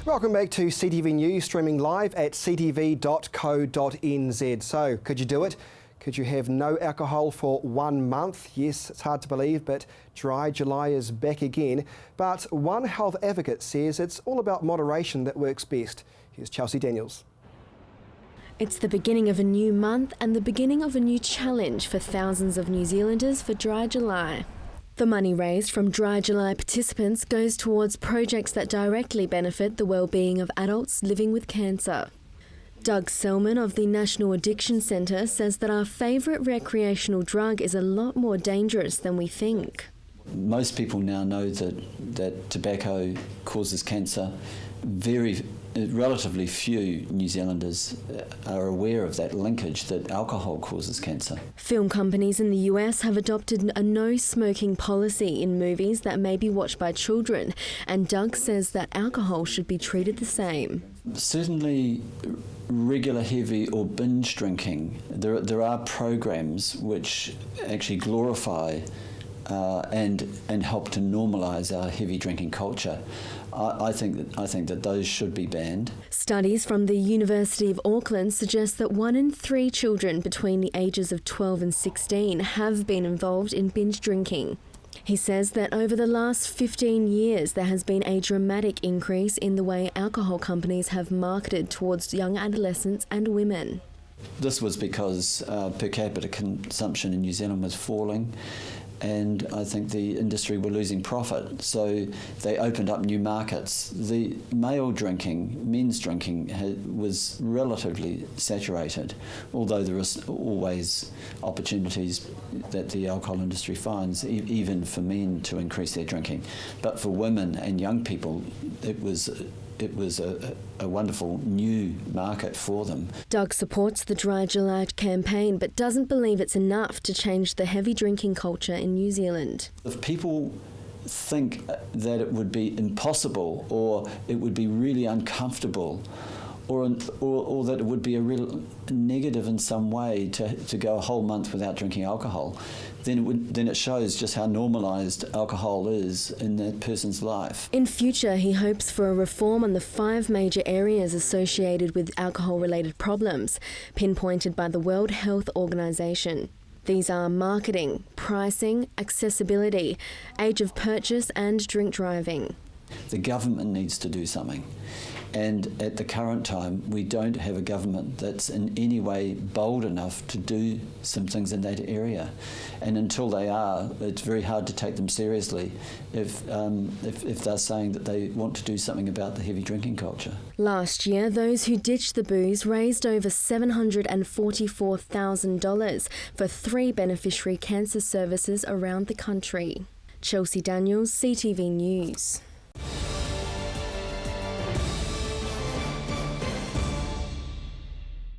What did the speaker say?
Welcome back to CTV News, streaming live at ctv.co.nz. So, could you do it? Could you have no alcohol for 1 month? Yes, it's hard to believe, but Dry July is back again. But one health advocate says it's all about moderation that works best. Here's Chelsea Daniels. It's the beginning of a new month and the beginning of a new challenge for thousands of New Zealanders for Dry July. The money raised from Dry July participants goes towards projects that directly benefit the well-being of adults living with cancer. Doug Selman of the National Addiction Centre says that our favourite recreational drug is a lot more dangerous than we think. Most people now know that tobacco causes cancer. Relatively few New Zealanders are aware of that linkage that alcohol causes cancer. Film companies in the US have adopted a no-smoking policy in movies that may be watched by children, and Doug says that alcohol should be treated the same. Certainly regular heavy or binge drinking, there are programs which actually glorify and help to normalise our heavy drinking culture. I think that those should be banned. Studies from the University of Auckland suggest that 1 in 3 children between the ages of 12 and 16 have been involved in binge drinking. He says that over the last 15 years there has been a dramatic increase in the way alcohol companies have marketed towards young adolescents and women. This was because per capita consumption in New Zealand was falling, and I think the industry were losing profit, so they opened up new markets. The men's drinking was relatively saturated, although there is always opportunities that the alcohol industry finds, even for men, to increase their drinking. But for women and young people, it was a wonderful new market for them. Doug supports the Dry July campaign but doesn't believe it's enough to change the heavy drinking culture in New Zealand. If people think that it would be impossible, or it would be really uncomfortable, or that it would be a real negative in some way to go a whole month without drinking alcohol, then it shows just how normalised alcohol is in that person's life. In future, he hopes for a reform on the 5 major areas associated with alcohol-related problems, pinpointed by the World Health Organization. These are marketing, pricing, accessibility, age of purchase and drink driving. The government needs to do something. And at the current time, we don't have a government that's in any way bold enough to do some things in that area. And until they are, it's very hard to take them seriously if they're saying that they want to do something about the heavy drinking culture. Last year, those who ditched the booze raised over $744,000 for 3 beneficiary cancer services around the country. Chelsea Daniels, CTV News.